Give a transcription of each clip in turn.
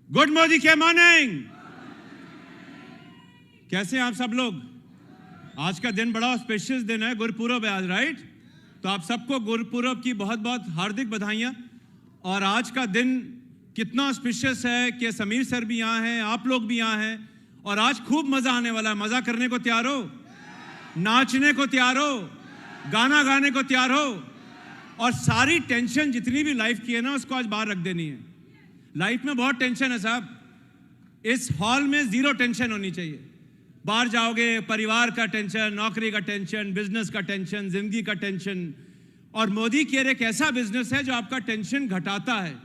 Good Modi के morning. कैसे हैं आप सब लोग? आज का दिन बड़ा स्पेशल दिन है, गुरुपुरब है आज, राइट? तो आप सबको गुरुपुरब की बहुत बहुत हार्दिक बधाइयां। और आज का दिन कितना स्पेशल है कि समीर सर भी यहाँ हैं, आप लोग भी यहाँ हैं, और आज खूब मजा आने वाला है। मजा करने को तैयार हो? नाचने को तैयार हो? गाना गाने को तैयार हो? और सारी टेंशन जितनी भी लाइफ की है ना, उसको आज बाहर रख देनी है। लाइफ में बहुत टेंशन है साहब, इस हॉल में जीरो टेंशन होनी चाहिए। बाहर जाओगे, परिवार का टेंशन, नौकरी का टेंशन, बिजनेस का टेंशन, जिंदगी का टेंशन। और मोदी केयर एक ऐसा बिजनेस है जो आपका टेंशन घटाता है।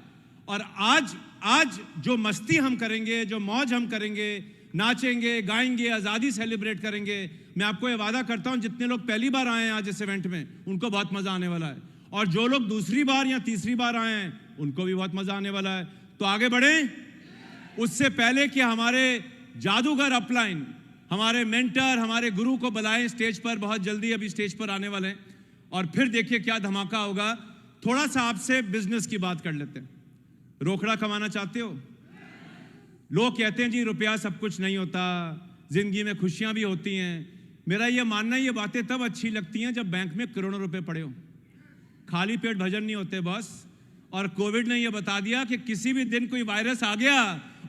और आज जो मस्ती हम करेंगे, जो मौज हम करेंगे, नाचेंगे, गाएंगे, आज़ादी सेलिब्रेट करेंगे, मैं आपको ये वादा करता हूं जितने लोग पहली बार आए हैं आज इस इवेंट में, उनको बहुत मजा आने वाला है। और जो लोग दूसरी बार या तीसरी बार आए हैं, उनको भी बहुत मजा आने वाला है। तो आगे बढ़ें। उससे पहले कि हमारे जादूगर अपलाइन, हमारे मेंटर, हमारे गुरु को बुलाएं स्टेज पर, बहुत जल्दी अभी स्टेज पर आने वाले हैं, और फिर देखिए क्या धमाका होगा। थोड़ा सा आपसे बिजनेस की बात कर लेते हैं। रोकड़ा कमाना चाहते हो? लोग कहते हैं जी रुपया सब कुछ नहीं होता, जिंदगी में खुशियां भी होती हैं। मेरा ये मानना है, ये बातें तब अच्छी लगती हैं जब बैंक में करोड़ों रुपए पड़े हो। खाली पेट भजन नहीं होते बॉस। और कोविड ने यह बता दिया कि किसी भी दिन कोई वायरस आ गया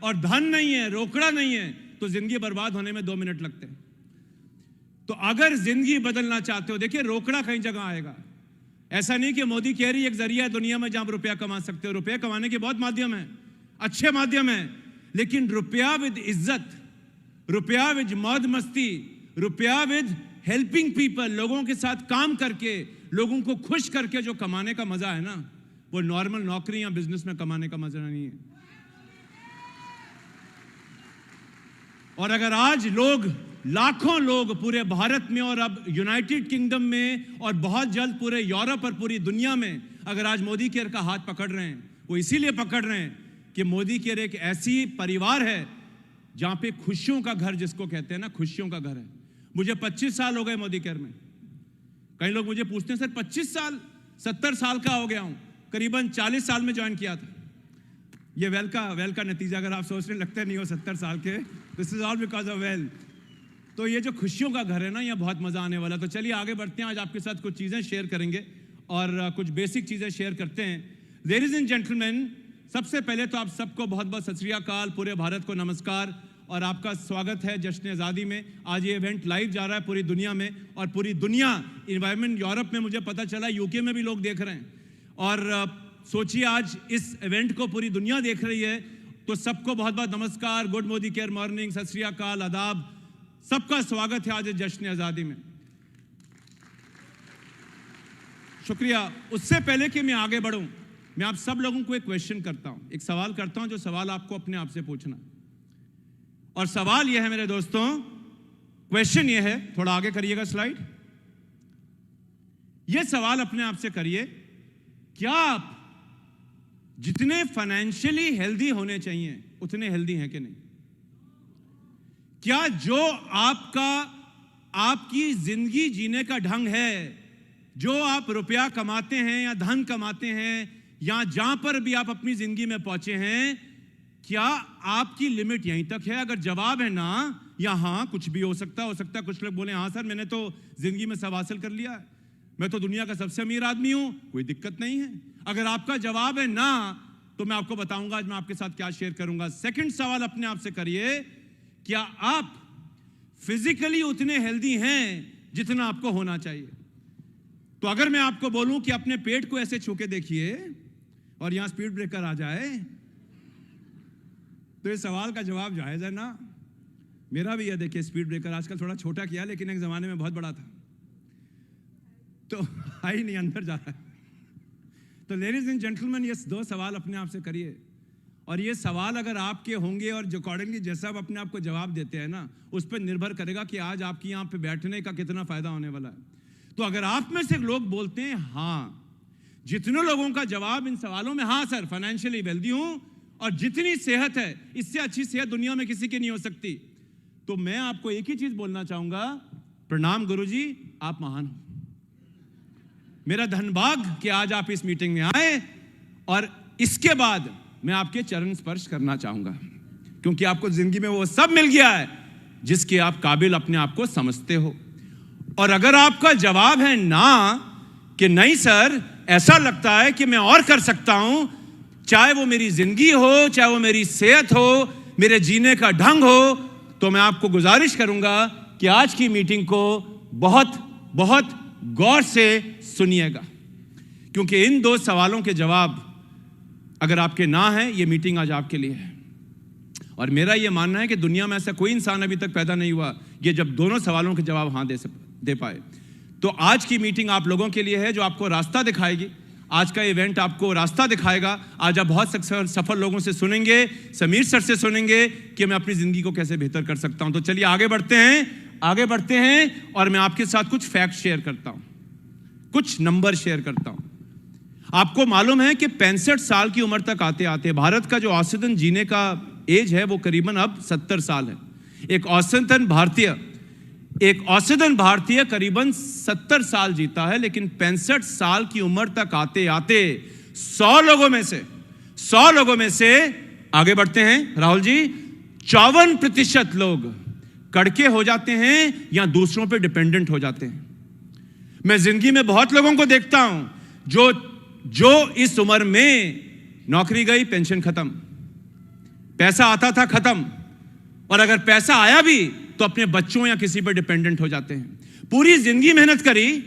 और धन नहीं है, रोकड़ा नहीं है, तो जिंदगी बर्बाद होने में 2 मिनट लगते हैं। तो अगर जिंदगी बदलना चाहते हो, देखिए रोकड़ा कई जगह आएगा। ऐसा नहीं कि मोदी केयर ही एक जरिया है दुनिया में जहां आप रुपया कमा सकते हो। रुपया कमाने के बहुत माध्यम है, अच्छे माध्यम है, लेकिन रुपया विद इज्जत, रुपया विद मौज मस्ती, रुपया विद हेल्पिंग पीपल, लोगों के साथ काम करके, लोगों को खुश करके जो कमाने का मजा है ना, वो नॉर्मल नौकरी या बिजनेस में कमाने का मजा नहीं है। और अगर आज लोग, लाखों लोग पूरे भारत में और अब यूनाइटेड किंगडम में और बहुत जल्द पूरे यूरोप और पूरी दुनिया में अगर आज मोदी केयर का हाथ पकड़ रहे हैं, वो इसीलिए पकड़ रहे हैं कि मोदी केयर एक ऐसी परिवार है जहां पे खुशियों का घर, जिसको कहते हैं ना, खुशियों का घर है। मुझे 25 साल हो गए मोदी केयर में। कई लोग मुझे पूछते हैं सर 25 साल, 70 साल का हो गया हूं। करीबन 40 साल में ज्वाइन किया था। ये वेल का नतीजा, अगर आप सोचने लगते नहीं हो 70 साल के, this is all because of well. तो ये जो खुशियों का घर है ना, ये बहुत मजा आने वाला। तो चलिए आगे बढ़ते हैं। आज आपके साथ कुछ चीजें शेयर करेंगे और कुछ बेसिक चीजें शेयर करते हैं। लेडीज एंड जेंटलमैन, सबसे पहले तो आप सबको बहुत बहुत सत श्री अकाल, पूरे भारत को नमस्कार और आपका स्वागत है जश्न आज़ादी में। आज ये इवेंट लाइव जा रहा है पूरी दुनिया में, और पूरी दुनिया, इन्वायरमेंट यूरोप में मुझे पता चला, यूके में भी लोग देख रहे हैं। और सोचिए आज इस इवेंट को पूरी दुनिया देख रही है, तो सबको बहुत बहुत नमस्कार, गुड मोदी केयर मॉर्निंग, सत श्री अकाल, आदाब, सबका स्वागत है आज जश्न आज़ादी में। शुक्रिया। उससे पहले कि मैं आगे बढ़ूं, मैं आप सब लोगों को एक क्वेश्चन करता हूं, एक सवाल करता हूं, जो सवाल आपको अपने आप से पूछना। और सवाल यह है मेरे दोस्तों, क्वेश्चन यह है, थोड़ा आगे करिएगा स्लाइड। यह सवाल अपने आप से करिए, क्या आप जितने फाइनेंशियली हेल्दी होने चाहिए उतने हेल्दी हैं कि नहीं? क्या जो आपकी जिंदगी जीने का ढंग है, जो आप रुपया कमाते हैं या धन कमाते हैं, या जहां पर भी आप अपनी जिंदगी में पहुंचे हैं, क्या आपकी लिमिट यहीं तक है? अगर जवाब है ना या हाँ, कुछ भी हो सकता है। कुछ लोग बोले हाँ सर, मैंने तो जिंदगी में सब हासिल कर लिया है, मैं तो दुनिया का सबसे अमीर आदमी हूं, कोई दिक्कत नहीं है। अगर आपका जवाब है ना, तो मैं आपको बताऊंगा आज मैं आपके साथ क्या शेयर करूंगा। सेकंड सवाल अपने आप से करिए, क्या आप फिजिकली उतने हेल्दी हैं जितना आपको होना चाहिए? तो अगर मैं आपको बोलूं कि अपने पेट को ऐसे छू के देखिए और यहां स्पीड ब्रेकर आ जाए, तो इस सवाल का जवाब जायज है ना? मेरा भी यह देखिए, स्पीड ब्रेकर आजकल थोड़ा छोटा किया, लेकिन एक जमाने में बहुत बड़ा था, तो आई नहीं, अंदर जा रहा है। तो लेडीज एंड जेंटलमैन, ये 2 सवाल अपने आप से करिए, और ये सवाल अगर आपके होंगे और जो अकॉर्डिंगली जैसा आप अपने आप को जवाब देते हैं ना, उस पर निर्भर करेगा कि आज आपकी यहाँ पे बैठने का कितना फायदा होने वाला है। तो अगर आप में से लोग बोलते हैं हाँ, जितने लोगों का जवाब इन सवालों में हाँ सर, फाइनेंशियली वेल्दी हूं और जितनी सेहत है, इससे अच्छी सेहत दुनिया में किसी की नहीं हो सकती, तो मैं आपको एक ही चीज बोलना चाहूंगा, प्रणाम गुरुजी, आप महान हो। मेरा धन्यवाद कि आज आप इस मीटिंग में आए, और इसके बाद मैं आपके चरण स्पर्श करना चाहूंगा, क्योंकि आपको जिंदगी में वो सब मिल गया है जिसके आप काबिल अपने आप को समझते हो। और अगर आपका जवाब है ना, कि नहीं सर, ऐसा लगता है कि मैं और कर सकता हूं, चाहे वो मेरी जिंदगी हो, चाहे वो मेरी सेहत हो, मेरे जीने का ढंग हो, तो मैं आपको गुजारिश करूंगा कि आज की मीटिंग को बहुत बहुत गौर से सुनिएगा, क्योंकि इन 2 सवालों के जवाब अगर आपके ना है, ये मीटिंग आज आपके लिए है। और मेरा ये मानना है कि दुनिया में ऐसा कोई इंसान अभी तक पैदा नहीं हुआ ये जब दोनों सवालों के जवाब हाँ दे पाए। तो आज की मीटिंग आप लोगों के लिए है, जो आपको रास्ता दिखाएगी। आज का इवेंट आपको रास्ता दिखाएगा। आज आप बहुत सफल लोगों से सुनेंगे, समीर सर से सुनेंगे कि मैं अपनी जिंदगी को कैसे बेहतर कर सकता हूं। तो चलिए आगे बढ़ते हैं और मैं आपके साथ कुछ फैक्ट शेयर करता हूं, कुछ नंबर शेयर करता हूं। आपको मालूम है कि 65 साल की उम्र तक आते आते भारत का जो औसतन जीने का एज है वो करीबन अब 70 साल है। एक औसतन भारतीय करीबन 70 साल जीता है, लेकिन 65 साल की उम्र तक आते आते 100 लोगों में से आगे बढ़ते हैं राहुल जी, 54% लोग कड़के हो जाते हैं या दूसरों पे डिपेंडेंट हो जाते हैं। मैं जिंदगी में बहुत लोगों को देखता हूं जो इस उम्र में नौकरी गई, पेंशन खत्म, पैसा आता था खत्म, और अगर पैसा आया भी तो अपने बच्चों या किसी पर डिपेंडेंट हो जाते हैं। पूरी जिंदगी मेहनत करी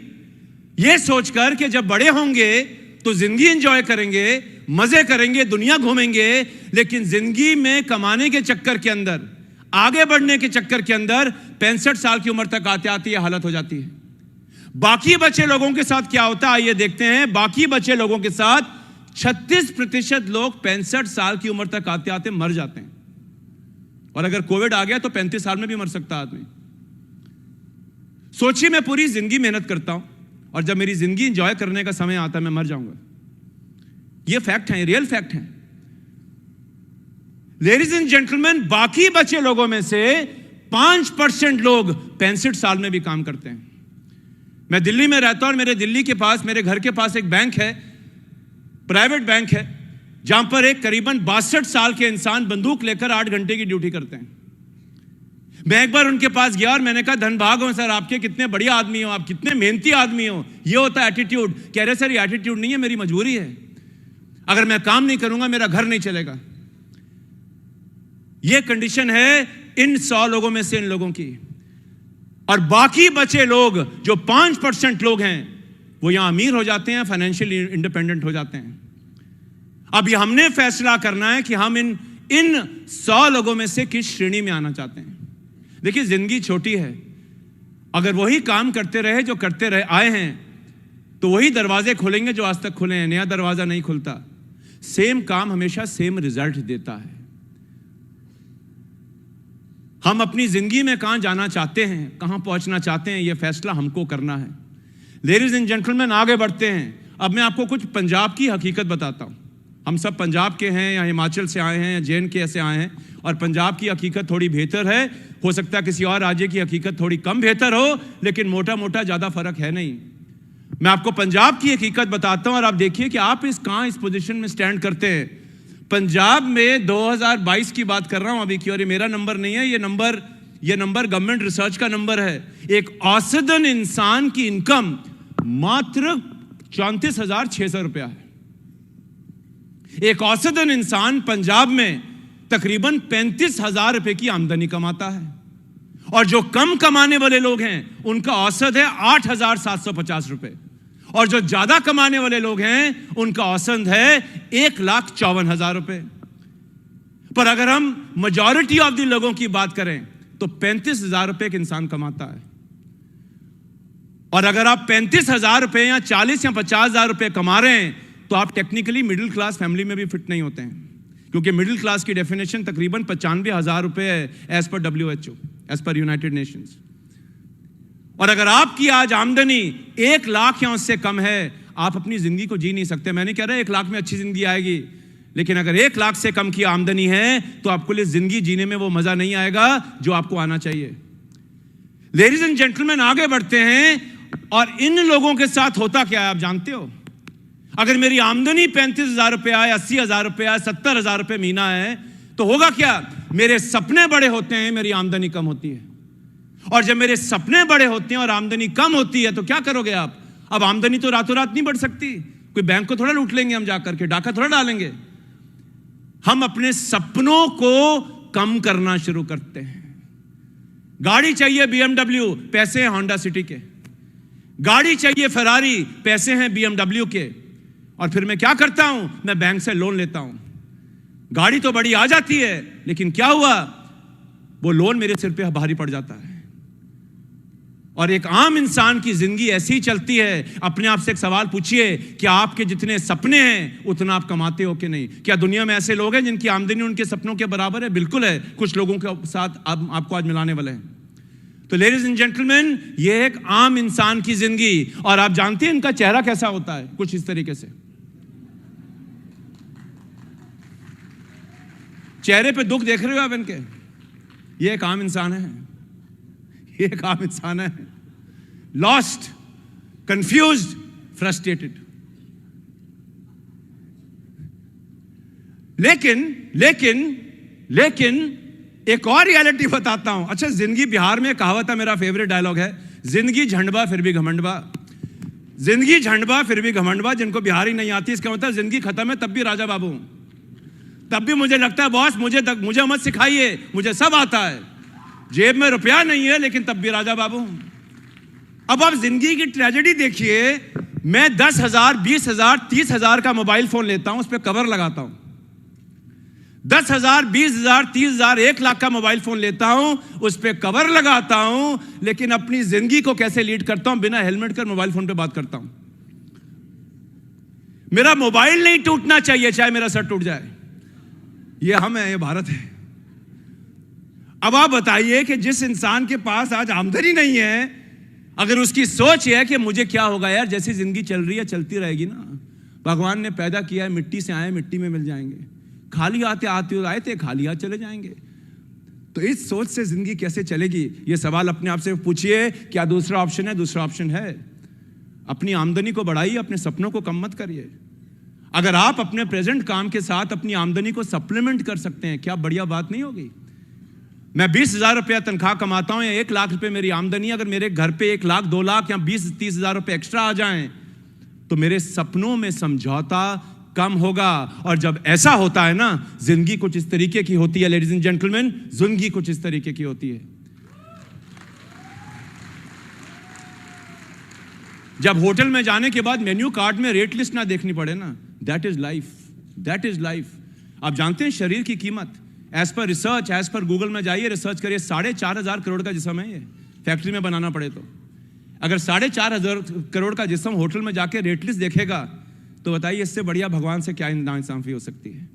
ये सोचकर कि जब बड़े होंगे तो जिंदगी एंजॉय करेंगे, मजे करेंगे, दुनिया घूमेंगे, लेकिन जिंदगी में कमाने के चक्कर के अंदर, आगे बढ़ने के चक्कर के अंदर 65 साल की उम्र तक आते आते यह हालत हो जाती है। बाकी बचे लोगों के साथ क्या होता है आइए देखते हैं। बाकी बचे लोगों के साथ 36% लोग 65 साल की उम्र तक आते आते मर जाते हैं, और अगर कोविड आ गया तो 35 साल में भी मर सकता आदमी। सोचिए, मैं पूरी जिंदगी मेहनत करता हूं और जब मेरी जिंदगी एंजॉय करने का समय आता है मैं मर जाऊंगा। ये फैक्ट है, रियल फैक्ट है। लेडीज एंड जेंटलमैन, बाकी बचे लोगों में से 5% लोग 65 साल में भी काम करते हैं। मैं दिल्ली में रहता हूं और मेरे घर के पास एक बैंक है, प्राइवेट बैंक है, जहां पर एक करीबन 62 साल के इंसान बंदूक लेकर 8 घंटे की ड्यूटी करते हैं। मैं एक बार उनके पास गया और मैंने कहा, धनभाग हो सर, आपके कितने बढ़िया आदमी हो, आप कितने मेहनती आदमी हो, ये होता है एटीट्यूड। कह रहे सर ये एटीट्यूड नहीं है, मेरी मजबूरी है, अगर मैं काम नहीं करूंगा मेरा घर नहीं चलेगा। ये कंडीशन है इन 100 लोगों में से इन लोगों की। और बाकी बचे लोग जो 5% लोग हैं वो यहां अमीर हो जाते हैं, फाइनेंशियली इंडिपेंडेंट हो जाते हैं। अब ये हमने फैसला करना है कि हम इन 100 लोगों में से किस श्रेणी में आना चाहते हैं। देखिए, जिंदगी छोटी है, अगर वही काम करते रहे जो करते रहे आए हैं तो वही दरवाजे खुलेंगे जो आज तक खुले हैं, नया दरवाजा नहीं खुलता। सेम काम हमेशा सेम रिजल्ट देता है। हम अपनी जिंदगी में कहां जाना चाहते हैं, कहां पहुंचना चाहते हैं, यह फैसला हमको करना है। लेडीज एंड जेंटलमैन, आगे बढ़ते हैं। अब मैं आपको कुछ पंजाब की हकीकत बताता हूं। हम सब पंजाब के हैं या हिमाचल से आए हैं या JNK से आए हैं, और पंजाब की हकीकत थोड़ी बेहतर है। हो सकता है किसी और राज्य की हकीकत थोड़ी कम बेहतर हो, लेकिन मोटा मोटा ज्यादा फर्क है नहीं। मैं आपको पंजाब की हकीकत बताता हूं और आप देखिए कि आप कहां इस पोजीशन में स्टैंड करते हैं। पंजाब में 2022 की बात कर रहा हूं अभी की, और ये मेरा नंबर नहीं है, ये नंबर गवर्नमेंट रिसर्च का नंबर है। एक औसतन इंसान की इनकम मात्र 34,600 रुपया है। एक औसतन इंसान पंजाब में तकरीबन 35,000 रुपए की आमदनी कमाता है, और जो कम कमाने वाले लोग हैं उनका औसत है 8,750 रुपए, और जो ज्यादा कमाने वाले लोग हैं उनका औसत है 1,54,000 रुपए। पर अगर हम मेजॉरिटी ऑफ द लोगों की बात करें तो 35,000 रुपए एक इंसान कमाता है। और अगर आप 35,000 रुपए या 40 या 50,000 रुपए कमा रहे हैं तो आप टेक्निकली मिडिल क्लास फैमिली में भी फिट नहीं होते हैं, क्योंकि मिडिल क्लास की डेफिनेशन तकरीबन 95,000 रुपए है as per WHO, as per United Nations. और अगर आपकी आज आमदनी 1 लाख या उससे कम है, आप अपनी जिंदगी को जी नहीं सकते। मैं नहीं कह रहा 1 लाख में अच्छी जिंदगी आएगी, लेकिन अगर 1 लाख से कम की आमदनी है तो आपको लिए जिंदगी जीने में वो मजा नहीं आएगा जो आपको आना चाहिए। लेडीज एंड जेंटलमैन, आगे बढ़ते हैं। और इन लोगों के साथ होता क्या है आप जानते हो? अगर मेरी आमदनी 35,000 रुपया है, 80,000 रुपया है, 70,000 रुपये महीना है, तो होगा क्या? मेरे सपने बड़े होते हैं, मेरी आमदनी कम होती है। और जब मेरे सपने बड़े होते हैं और आमदनी कम होती है तो क्या करोगे आप? अब आमदनी तो रातों रात नहीं बढ़ सकती। कोई बैंक को थोड़ा लूट लेंगे हम जाकर के, डाका थोड़ा डालेंगे। हम अपने सपनों को कम करना शुरू करते हैं। गाड़ी चाहिए BMW, पैसे हैं होंडा सिटी के। गाड़ी चाहिए फेरारी, पैसे हैं BMW के। और फिर मैं क्या करता हूं? मैं बैंक से लोन लेता हूं। गाड़ी तो बड़ी आ जाती है, लेकिन क्या हुआ? वो लोन मेरे सिर पे भारी पड़ जाता है। और एक आम इंसान की जिंदगी ऐसी ही चलती है। अपने आप से एक सवाल पूछिए, क्या आपके जितने सपने हैं उतना आप कमाते हो कि नहीं? क्या दुनिया में ऐसे लोग हैं जिनकी आमदनी उनके सपनों के बराबर है? बिल्कुल है। कुछ लोगों के साथ आपको आज मिलाने वाले हैं। तो लेडीज एंड जेंटलमैन, ये एक आम इंसान की जिंदगी। और आप जानते हैं इनका चेहरा कैसा होता है? कुछ इस तरीके से। चेहरे पे दुख देख रहे हो आप इनके? ये एक आम इंसान है। ये एक आम इंसान है। Lost, confused, frustrated. लेकिन एक और रियलिटी बताता हूं। अच्छा, जिंदगी, बिहार में कहावत है, मेरा फेवरेट डायलॉग है, जिंदगी झंडबा फिर भी घमंडबा। जिंदगी झंडबा फिर भी घमंडबा। जिनको बिहारी नहीं आती, इसका मतलब जिंदगी खत्म है तब भी राजा बाबू हूं। तब भी मुझे लगता है बॉस, मुझे मत सिखाइए, मुझे सब आता है। जेब में रुपया नहीं है लेकिन तब भी राजा बाबू हूं। अब आप जिंदगी की ट्रेजेडी देखिए। मैं 10,000, 20,000, 30,000 का मोबाइल फोन लेता हूं, उस पर कवर लगाता हूं। 10,000, 20,000, 30,000, 1,00,000 का मोबाइल फोन लेता हूं, उस पर कवर लगाता हूं, लेकिन अपनी जिंदगी को कैसे लीड करता हूं? बिना हेलमेट कर मोबाइल फोन पे बात करता हूं। मेरा मोबाइल नहीं टूटना चाहिए, चाहे मेरा सर टूट जाए। ये हम है, ये भारत है। अब आप बताइए कि जिस इंसान के पास आज आमदनी नहीं है, अगर उसकी सोच है कि मुझे क्या होगा यार, जैसी जिंदगी चल रही है चलती रहेगी ना, भगवान ने पैदा किया है, मिट्टी से आए मिट्टी में मिल जाएंगे, खाली आते आए थे, खाली हाथ चले जाएंगे। तो इस सोच से जिंदगी कैसे चलेगी? ये सवाल अपने आप से पूछिए। क्या दूसरा ऑप्शन है? दूसरा ऑप्शन है, अपनी आमदनी को बढ़ाइए, अपने सपनों को कम मत करिए। अगर आप अपने प्रेजेंट काम के साथ अपनी आमदनी को सप्लीमेंट कर सकते हैं, क्या बढ़िया बात नहीं होगी? मैं 20,000 रुपया तनख्वाह कमाता हूं या 1,00,000 रुपए मेरी आमदनी, अगर मेरे घर पे 1,00,000, 2,00,000 या 20-30,000 रुपए एक्स्ट्रा आ जाएं, तो मेरे सपनों में समझौता कम होगा। और जब ऐसा होता है ना, जिंदगी कुछ इस तरीके की होती है। लेडीज एंड जेंटलमैन, जिंदगी कुछ इस तरीके की होती है। जब होटल में जाने के बाद मेन्यू कार्ड में रेट लिस्ट ना देखनी पड़े ना, that is life, that is life. आप जानते हैं शरीर की कीमत as per research, as per Google में जाइए, रिसर्च करिए, 4,500 करोड़ का जिस्म है ये, फैक्ट्री में बनाना पड़े तो। अगर 4,500 करोड़ का जिस्म होटल में जाके रेट लिस्ट देखेगा, तो बताइए इससे बढ़िया भगवान से क्या नाइंसाफी हो सकती है?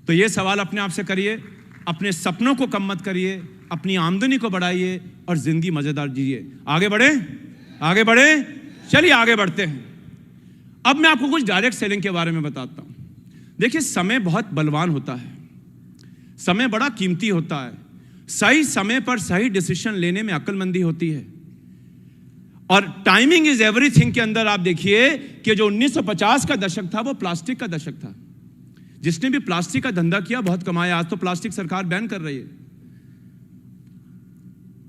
तो ये सवाल अपने आप से करिए। अपने सपनों को कम मत करिए, अपनी आमदनी को बढ़ाइए और जिंदगी मजेदार जिए। आगे बढ़े, आगे बढ़े, चलिए आगे बढ़ते हैं। अब मैं आपको कुछ डायरेक्ट सेलिंग के बारे में बताता हूं। देखिए, समय बहुत बलवान होता है, समय बड़ा कीमती होता है। सही समय पर सही डिसीजन लेने में अक्लमंदी होती है। और टाइमिंग इज एवरीथिंग के अंदर आप देखिए कि जो 1950 का दशक था वो प्लास्टिक का दशक था। जिसने भी प्लास्टिक का धंधा किया बहुत कमाया। आज तो प्लास्टिक सरकार बैन कर रही है।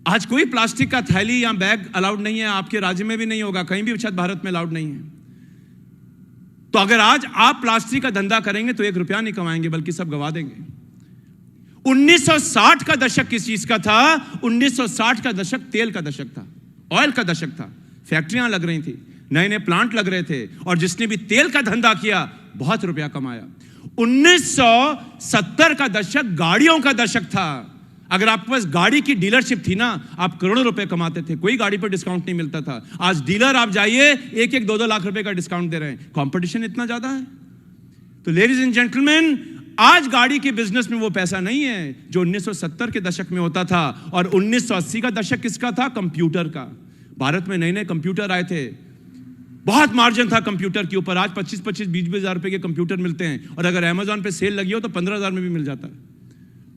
आज कोई प्लास्टिक का थैली या बैग अलाउड नहीं है, आपके राज्य में भी नहीं होगा, कहीं भी शायद भारत में अलाउड नहीं है। तो अगर आज आप प्लास्टिक का धंधा करेंगे तो 1 रुपया नहीं कमाएंगे, बल्कि सब गवा देंगे। 1960 का दशक किस चीज का था? 1960 का दशक तेल का दशक था, ऑयल का दशक था। फैक्ट्रियां लग रही थी, नए नए प्लांट लग रहे थे, और जिसने भी तेल का धंधा किया बहुत रुपया कमाया। 1970 का दशक गाड़ियों का दशक था। अगर आपके पास गाड़ी की डीलरशिप थी ना, आप करोड़ों रुपए कमाते थे, कोई गाड़ी पर डिस्काउंट नहीं मिलता था। आज डीलर आप जाइए, 1-1, 2-2 लाख रुपए का डिस्काउंट दे रहे हैं। कंपटीशन इतना ज्यादा है। तो लेडीज एंड जेंटलमैन, आज गाड़ी के बिजनेस में वो पैसा नहीं है जो 1970 के दशक में होता था। और 1980 का दशक किसका था? कंप्यूटर का। भारत में नए नए कंप्यूटर आए थे, बहुत मार्जिन था कंप्यूटर के ऊपर। आज 25-25, 20-20 हजार रुपए के कंप्यूटर मिलते हैं, और अगर अमेजॉन पे सेल लगी हो तो 15,000 में भी मिल जाता है।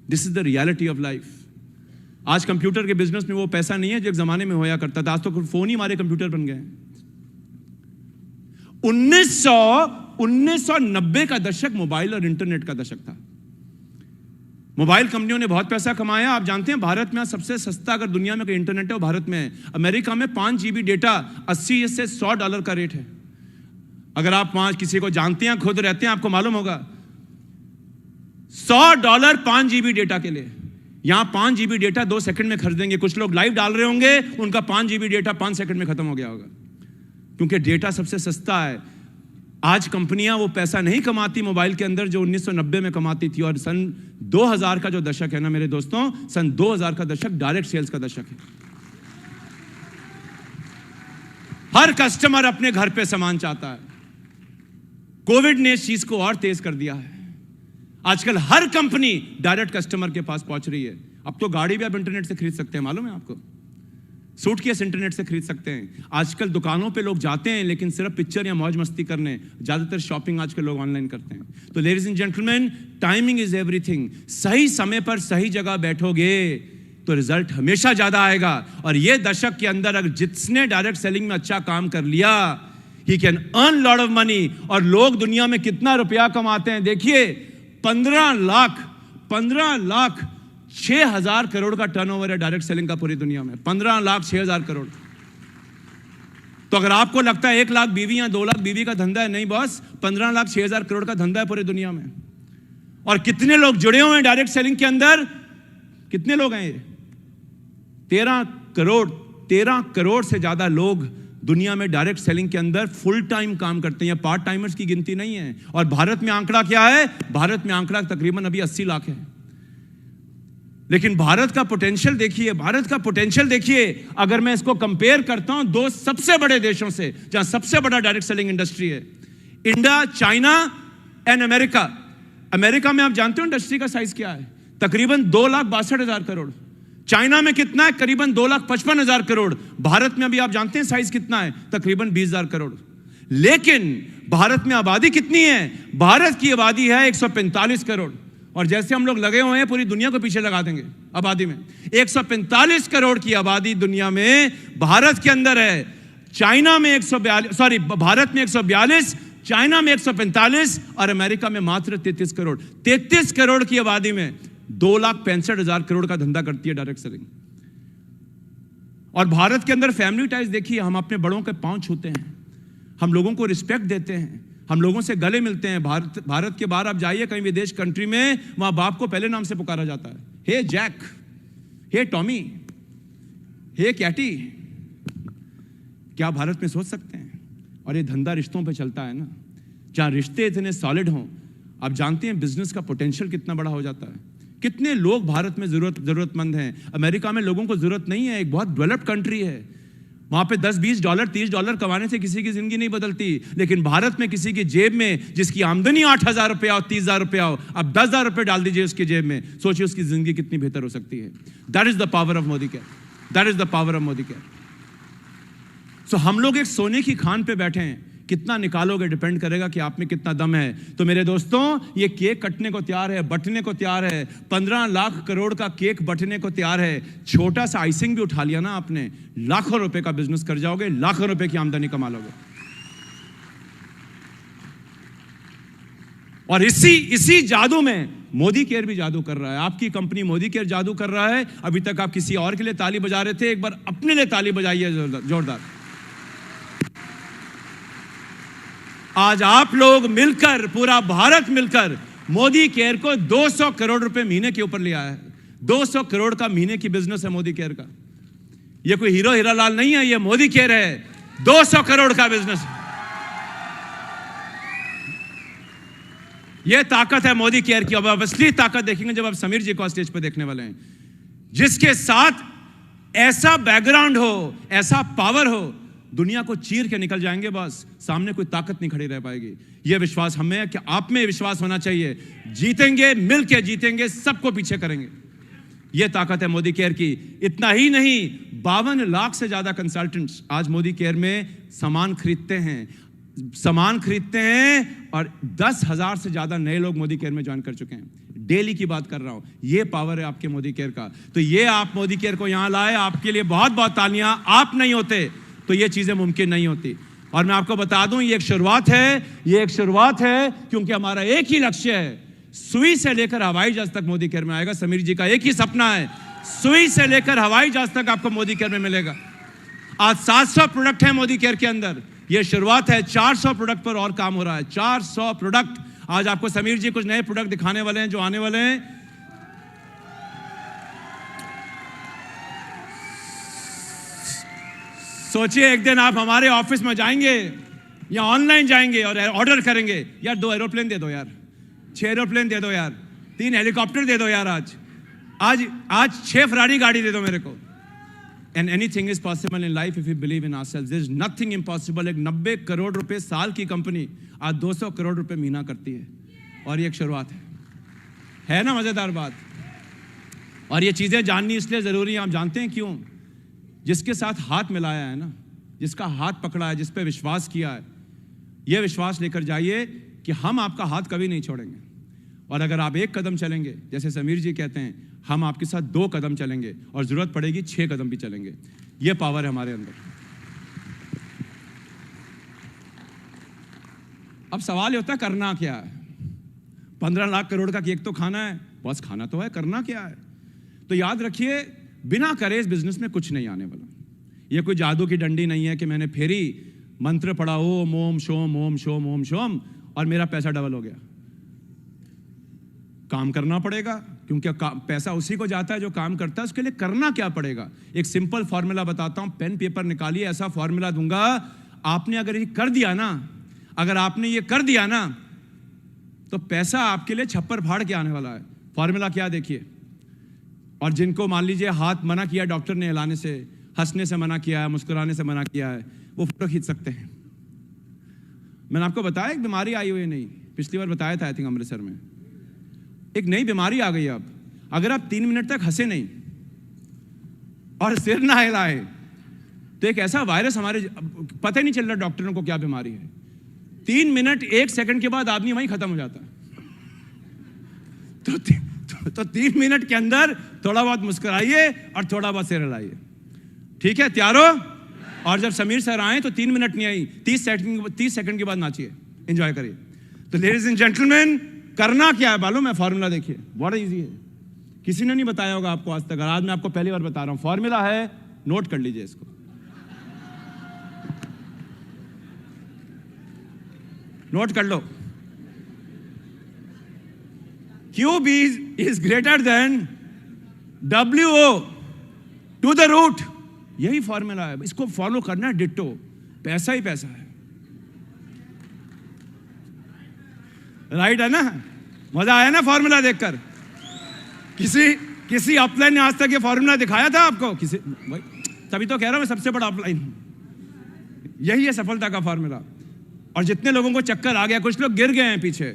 This is the reality of life. आज कंप्यूटर के बिजनेस में वो पैसा नहीं है जो एक जमाने में होया करता था। आज तो फोन ही हमारे कंप्यूटर बन गए। 1990 का दशक मोबाइल और इंटरनेट का दशक था। मोबाइल कंपनियों ने बहुत पैसा कमाया। आप जानते हैं भारत में सबसे सस्ता अगर दुनिया में कोई इंटरनेट है वो भारत में है। अमेरिका में 5 GB डेटा 80 से $100 का रेट है। अगर आप वहां किसी को जानते हैं, खुद रहते हैं, आपको मालूम होगा $100 5 GB डेटा के लिए। यहां 5 GB डेटा 2 सेकंड में खरीदेंगे। कुछ लोग लाइव डाल रहे होंगे, उनका 5 GB डेटा 5 सेकंड में खत्म हो गया होगा, क्योंकि डेटा सबसे सस्ता है। आज कंपनियां वो पैसा नहीं कमाती मोबाइल के अंदर जो 1990 में कमाती थी। और सन 2000 का जो दशक है ना मेरे दोस्तों, सन 2000 का दशक डायरेक्ट सेल्स का दशक है। हर कस्टमर अपने घर पे सामान चाहता है। कोविड ने इस चीज को और तेज कर दिया है। आजकल हर कंपनी डायरेक्ट कस्टमर के पास पहुंच रही है। अब तो गाड़ी भी आप इंटरनेट से खरीद सकते हैं, मालूम है आपको? सूटकेस इंटरनेट से खरीद सकते हैं। आजकल दुकानों पे लोग जाते हैं लेकिन सिर्फ पिक्चर या मौज मस्ती करने, ज्यादातर शॉपिंग आजकल लोग ऑनलाइन करते हैं। तो ladies and gentleman, timing is everything. सही समय पर सही जगह बैठोगे तो रिजल्ट हमेशा ज्यादा आएगा। और ये दशक के अंदर अगर जिसने डायरेक्ट सेलिंग में अच्छा काम कर लिया, he can earn lot of money. और लोग दुनिया में कितना रुपया कमाते हैं देखिए, 15 लाख 6,000 करोड़ का टर्नओवर है डायरेक्ट सेलिंग का पूरी दुनिया में। 15 लाख 6,000 करोड़। तो अगर आपको लगता है 1 लाख बीवी या 2 लाख बीवी का धंधा है, नहीं बॉस, 15 लाख 6,000 करोड़ का धंधा है पूरी दुनिया में। और कितने लोग जुड़े हुए हैं डायरेक्ट सेलिंग के अंदर? कितने लोग हैं ये? 13 करोड़ से ज्यादा लोग दुनिया में डायरेक्ट सेलिंग के अंदर फुल टाइम काम करते हैं। पार्ट टाइमर्स की गिनती नहीं है। और भारत में आंकड़ा क्या है? भारत में आंकड़ा तकरीबन अभी 80 लाख है। लेकिन भारत का पोटेंशियल देखिए, भारत का पोटेंशियल देखिए। अगर मैं इसको कंपेयर करता हूं 2 सबसे बड़े देशों से जहां सबसे बड़ा डायरेक्ट सेलिंग इंडस्ट्री है, India, China and America. America में आप जानते हो इंडस्ट्री का साइज क्या है? तकरीबन 2,62,000 करोड़। चाइना में कितना है? करीबन 2,55,000 करोड़। भारत में अभी आप जानते हैं साइज कितना है? तकरीबन 20,000 करोड़। लेकिन भारत में आबादी कितनी है? भारत की आबादी है 145 करोड़। और जैसे हम लोग लगे हुए हैं पूरी दुनिया को पीछे लगा देंगे आबादी में। 145 करोड़ की आबादी दुनिया में भारत के अंदर है। चाइना में 142, भारत में 142, चाइना में 145 और अमेरिका में मात्र 33 करोड़। 33 करोड़ की आबादी में 2,65,000 करोड़ का धंधा करती है डायरेक्ट सेलिंग। और भारत के अंदर फैमिली टाइज देखिए, हम अपने बड़ों के पांव छूते हैं, हम लोगों को रिस्पेक्ट देते हैं, हम लोगों से गले मिलते हैं। भारत के बाहर आप जाइए कहीं विदेश कंट्री में, वहां बाप को पहले नाम से पुकारा जाता है। हे जैक, हे टॉमी, हे कैटी। क्या भारत में सोच सकते हैं? और ये धंधा रिश्तों पे चलता है ना, जहां रिश्ते इतने सॉलिड हों। आप जानते हैं बिजनेस का पोटेंशियल कितना बड़ा हो जाता है। कितने लोग भारत में जरूरतमंद हैं। अमेरिका में लोगों को जरूरत नहीं है, एक बहुत डेवलप्ड कंट्री है। वहां पे $10, $20, $30 कमाने से किसी की जिंदगी नहीं बदलती। लेकिन भारत में किसी की जेब में जिसकी आमदनी 8,000 रुपया हो, 30,000 रुपया हो, अब 10,000 रुपये डाल दीजिए उसकी जेब में, सोचिए उसकी जिंदगी कितनी बेहतर हो सकती है। That is the power of Modi care. That is the power of Modi care. So हम लोग एक सोने की खान पे बैठे हैं। कितना निकालोगे डिपेंड करेगा कि आप में कितना दम है। तो मेरे दोस्तों, ये केक कटने को तैयार है, बटने को तैयार है। 15 लाख करोड़ का केक बटने को तैयार है। छोटा सा आइसिंग भी उठा लिया ना आपने, लाखों रुपए का बिजनेस कर जाओगे, लाखों रुपए की आमदनी कमा लोगे। और इसी जादू में मोदी केयर भी जादू कर रहा है। आपकी कंपनी मोदी केयर जादू कर रहा है। अभी तक आप किसी और के लिए ताली बजा रहे थे, एक बार अपने लिए ताली बजाइए जोरदार। आज आप लोग मिलकर, पूरा भारत मिलकर मोदी केयर को 200 करोड़ रुपए महीने के ऊपर ले आया है। 200 करोड़ का महीने की बिजनेस है मोदी केयर का। ये कोई हीरो हीरालाल नहीं है, ये मोदी केयर है। 200 करोड़ का बिजनेस। ये ताकत है मोदी केयर की। अब आप असली ताकत देखेंगे जब आप समीर जी को स्टेज पर देखने वाले हैं, जिसके साथ ऐसा बैकग्राउंड हो, ऐसा पावर हो, दुनिया को चीर के निकल जाएंगे। बस सामने कोई ताकत नहीं खड़ी रह पाएगी। यह विश्वास हमें, कि आप में विश्वास होना चाहिए। जीतेंगे, मिलके जीतेंगे, सबको पीछे करेंगे। यह ताकत है मोदी केयर की। इतना ही नहीं, 52 लाख से ज्यादा कंसल्टेंट्स आज मोदी केयर में सामान खरीदते हैं और 10,000 से ज्यादा नए लोग मोदी केयर में ज्वाइन कर चुके हैं। डेली की बात कर रहा हूं। यह पावर है आपके मोदी केयर का। तो ये आप मोदी केयर को यहां लाए, आपके लिए बहुत बहुत तालियां। आप नहीं होते तो ये चीजें मुमकिन नहीं होती। और मैं आपको बता दूं, ये एक शुरुआत है, ये एक शुरुआत है, क्योंकि हमारा एक ही लक्ष्य है, सुई से लेकर हवाई जहाज तक मोदी केयर में आएगा। समीर जी का एक ही सपना है, सुई से लेकर हवाई जहाज तक आपको मोदी केयर में मिलेगा। आज 700 प्रोडक्ट है मोदी केयर के अंदर, ये शुरुआत है। 400 प्रोडक्ट पर और काम हो रहा है, 400 प्रोडक्ट। आज आपको समीर जी कुछ नए प्रोडक्ट दिखाने वाले हैं जो आने वाले हैं। सोचिए एक दिन आप हमारे ऑफिस में जाएंगे या ऑनलाइन जाएंगे और ऑर्डर करेंगे, यार 2 एरोप्लेन दे दो यार, 6 एरोप्लेन दे दो यार, 3 हेलीकॉप्टर दे दो यार, आज 6 फरारी गाड़ी दे दो मेरे को। And anything is possible in life if you believe in ourselves. There is nothing impossible. एक 90 करोड़ रुपए साल की कंपनी आज 200 करोड़ रुपए महीना करती है, और ये एक शुरुआत है ना मजेदार बात। और ये चीजें जाननी इसलिए जरूरी है, आप जानते हैं क्यों? जिसके साथ हाथ मिलाया है ना, जिसका हाथ पकड़ा है, जिस पे विश्वास किया है, ये विश्वास लेकर जाइए कि हम आपका हाथ कभी नहीं छोड़ेंगे। और अगर आप 1 कदम चलेंगे, जैसे समीर जी कहते हैं, हम आपके साथ 2 कदम चलेंगे और जरूरत पड़ेगी 6 कदम भी चलेंगे। ये पावर है हमारे अंदर। अब सवाल ये होता है करना क्या है? 15 लाख करोड़ का केक तो खाना है, बस खाना तो है, करना क्या है? तो याद रखिए, बिना करे इस बिजनेस में कुछ नहीं आने वाला। ये कोई जादू की डंडी नहीं है कि मैंने फेरी मंत्र पढ़ा ओम ओम शोम ओम शोम ओम शोम और मेरा पैसा डबल हो गया। काम करना पड़ेगा, क्योंकि पैसा उसी को जाता है जो काम करता है। उसके लिए करना क्या पड़ेगा? एक सिंपल फॉर्मूला बताता हूं, पेन पेपर निकालिए, ऐसा फॉर्मूला दूंगा, आपने अगर ये कर दिया ना, अगर आपने ये कर दिया ना, तो पैसा आपके लिए छप्पर फाड़ के आने वाला है। फॉर्मूला क्या? देखिए। और जिनको मान लीजिए हाथ मना किया डॉक्टर ने हिलाने से, हंसने से मना किया है, मुस्कुराने से मना किया है, वो फोटो खींच सकते हैं। मैंने आपको बताया एक बीमारी आई हुई है नई, पिछली बार बताया था आई थिंक अमृतसर में, एक नई बीमारी आ गई है। अब अगर आप 3 मिनट तक हंसे नहीं और सिर ना हिलाए तो एक ऐसा वायरस हमारे पता ही नहीं चल रहा डॉक्टरों को क्या बीमारी है। 3 मिनट 1 सेकंड के बाद आदमी वहीं खत्म हो जाता है। तो 3 मिनट के अंदर थोड़ा बहुत मुस्कुराइए और थोड़ा बहुत सिर हिलाइए। ठीक है, तैयार हो? और जब समीर सर आए तो 3 मिनट नहीं आई, 30 सेकंड के बाद नाचिए, एंजॉय करिए। तो लेडीज एंड जेंटलमैन, करना क्या है मालूम है? फॉर्मूला देखिए, बड़ा इजी है, किसी ने नहीं बताया होगा आपको आज तक, आज मैं आपको पहली बार बता रहा हूं। फॉर्मूला है, नोट कर लीजिए इसको, नोट कर लो। QB is greater than WO to the root। यही फॉर्मूला है, इसको फॉलो करना है डिट्टो। पैसा ही पैसा है, राइट है ना? मजा आया ना फॉर्मूला देखकर? किसी अपलाइन ने आज तक ये फॉर्मूला दिखाया था आपको? किसी भाई, तभी तो कह रहा हूं मैं सबसे बड़ा अपलाइन हूं। यही है सफलता का फॉर्मूला। और जितने लोगों को चक्कर आ गया, कुछ लोग गिर गए हैं पीछे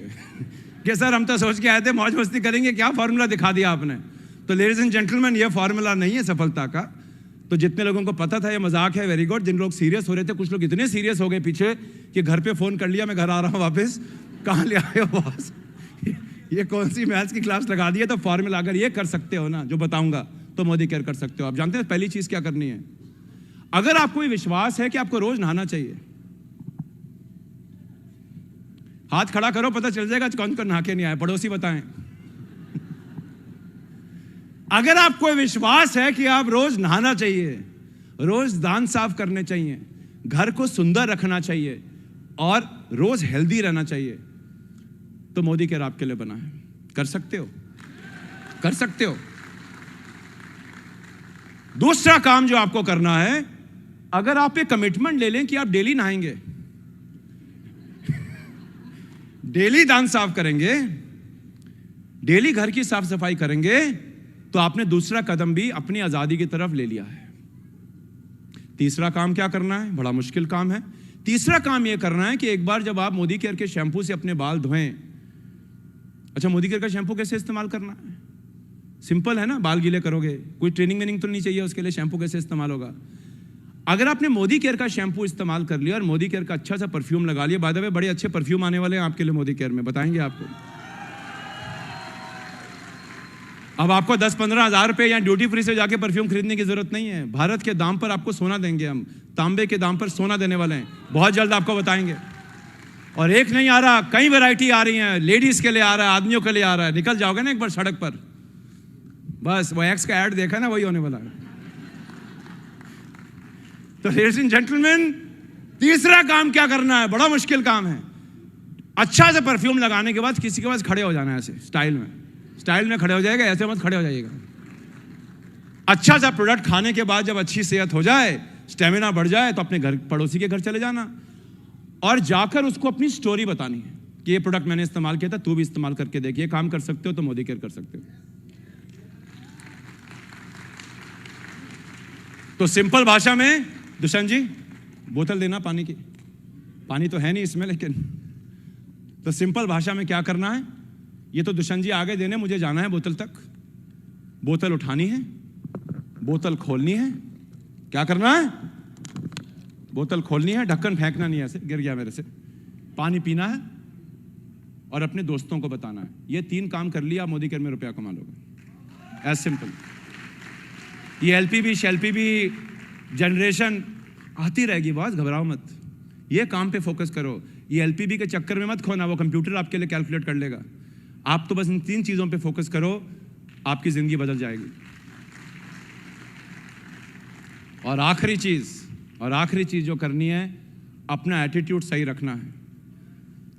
कि सर हम तो सोच के आए थे मौज मस्ती करेंगे, क्या फॉर्मूला दिखा दिया आपने। तो लेडीज एंड जेंटलमैन, ये फॉर्मूला नहीं है सफलता का। तो जितने लोगों को पता था ये मजाक है, वेरी गुड। जिन लोग सीरियस हो रहे थे, कुछ लोग इतने सीरियस हो गए पीछे कि घर पे फोन कर लिया, मैं घर आ रहा हूँ वापस। कहाँ ले आए हो बॉस? ये कौन सी मैथ्स की क्लास लगा दी है? तो फॉर्मूला अगर ये कर सकते हो ना, जो बताऊंगा, तो मोदी केयर कर सकते हो। आप जानते हैं पहली चीज क्या करनी है? अगर आपको ये विश्वास है कि आपको रोज नहाना चाहिए, हाथ खड़ा करो, पता चल जाएगा कौन कौन नहा के नहीं आए, पड़ोसी बताएं। अगर आपको विश्वास है कि आप रोज नहाना चाहिए, रोज दांत साफ करने चाहिए, घर को सुंदर रखना चाहिए और रोज हेल्दी रहना चाहिए, तो मोदी केयर आपके लिए बना है। कर सकते हो, कर सकते हो। दूसरा काम जो आपको करना है, अगर आप एक कमिटमेंट ले लें कि आप डेली नहाएंगे, डेली दांत साफ करेंगे, डेली घर की साफ सफाई करेंगे, तो आपने दूसरा कदम भी अपनी आजादी की तरफ ले लिया है। तीसरा काम क्या करना है? बड़ा मुश्किल काम है। तीसरा काम यह करना है कि एक बार जब आप मोदी केयर के शैम्पू से अपने बाल धोएं। अच्छा, मोदी केयर का शैम्पू कैसे इस्तेमाल करना है? सिंपल है ना, बाल गीले करोगे, कोई ट्रेनिंग वेनिंग तो नहीं चाहिए उसके लिए। शैम्पू कैसे इस्तेमाल होगा? अगर आपने मोदी केयर का शैम्पू इस्तेमाल कर लिया और मोदी केयर का अच्छा सा परफ्यूम लगा लिया, बाय द वे बड़े अच्छे परफ्यूम आने वाले हैं आपके लिए मोदी केयर में, बताएंगे आपको। अब आपको 10-15 हज़ार रुपये या ड्यूटी फ्री से जाके परफ्यूम खरीदने की जरूरत नहीं है। भारत के दाम पर आपको सोना देंगे हम, तांबे के दाम पर सोना देने वाले हैं, बहुत जल्द आपको बताएंगे। और एक नहीं आ रहा, कई वैरायटी आ रही हैं, लेडीज के लिए आ रहा है, आदमियों के लिए आ रहा है। निकल जाओगे ना एक बार सड़क पर, बस वो एक्स का ऐड देखा ना, वही होने वाला है। तो लेडीज एंड जेंटलमैन, तीसरा काम क्या करना है, बड़ा मुश्किल काम है। अच्छा से परफ्यूम लगाने के बाद किसी के पास खड़े हो जाना है, ऐसे स्टाइल में खड़े हो जाएगा, ऐसे मत खड़े हो जाइएगा। अच्छा सा प्रोडक्ट खाने के बाद जब अच्छी सेहत हो जाए, स्टेमिना बढ़ जाए, तो अपने घर, पड़ोसी के घर चले जाना और जाकर उसको अपनी स्टोरी बतानी है कि ये प्रोडक्ट मैंने इस्तेमाल किया था, तू भी इस्तेमाल करके देख, ये काम कर सकते हो तो मोदी केयर कर सकते हो। तो सिंपल भाषा में, दुष्यंत जी बोतल देना पानी की, पानी तो है नहीं इसमें, लेकिन तो सिंपल भाषा में क्या करना है, ये तो दुष्यंत जी आगे देने, मुझे जाना है बोतल तक, बोतल उठानी है, बोतल खोलनी है, क्या करना है, बोतल खोलनी है, ढक्कन फेंकना नहीं है, ऐसे गिर गया मेरे से, पानी पीना है और अपने दोस्तों को बताना है। ये 3 काम कर लिया, मोदी केयर में रुपया कमा लोगे, एज सिंपल। ये एलपीबी शेलपीबी जनरेशन आती रहेगी, बॉस घबराओ मत, ये काम पे फोकस करो। ये एलपीबी के चक्कर में मत खोना, वो कंप्यूटर आपके लिए कैलकुलेट कर लेगा। आप तो बस इन 3 चीजों पे फोकस करो, आपकी जिंदगी बदल जाएगी। और आखिरी चीज जो करनी है, अपना एटीट्यूड सही रखना है।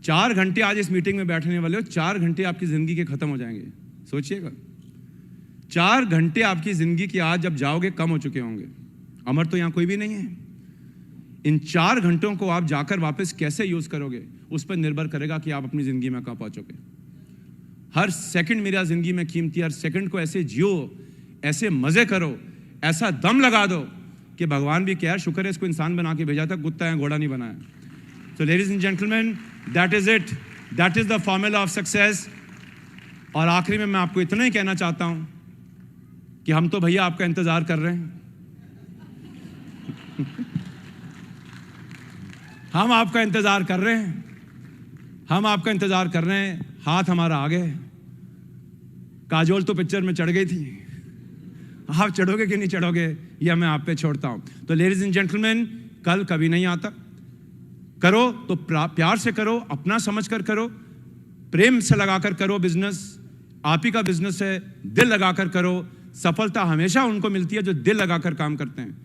4 घंटे आज इस मीटिंग में बैठने वाले हो, 4 घंटे आपकी जिंदगी के खत्म हो जाएंगे, सोचिएगा। 4 घंटे आपकी जिंदगी की आज जब जाओगे कम हो चुके होंगे, अमर तो यहां कोई भी नहीं है। इन 4 घंटों को आप जाकर वापस कैसे यूज करोगे, उस पर निर्भर करेगा कि आप अपनी जिंदगी में कहां पहुंचोगे। हर सेकंड मेरा जिंदगी में कीमती, हर सेकंड को ऐसे जियो, ऐसे मजे करो, ऐसा दम लगा दो कि भगवान भी क्या, शुक्र है इसको इंसान बना के भेजा था, कुत्ता है घोड़ा नहीं बनाया। तो ladies and gentleman, that is it, that is the formula of success. और आखिरी में मैं आपको इतना ही कहना चाहता हूं कि हम तो भैया आपका इंतजार कर रहे हैं हम आपका इंतजार कर रहे हैं, हम आपका इंतजार कर रहे हैं। हाथ हमारा आगे है, काजोल तो पिक्चर में चढ़ गई थी, आप चढ़ोगे कि नहीं चढ़ोगे, यह मैं आप पे छोड़ता हूं। तो लेडीज एंड जेंटलमैन, कल कभी नहीं आता, करो तो प्यार से करो, अपना समझकर करो, प्रेम से लगाकर करो बिजनेस, आप ही का बिजनेस है, दिल लगाकर करो। सफलता हमेशा उनको मिलती है जो दिल लगाकर काम करते हैं।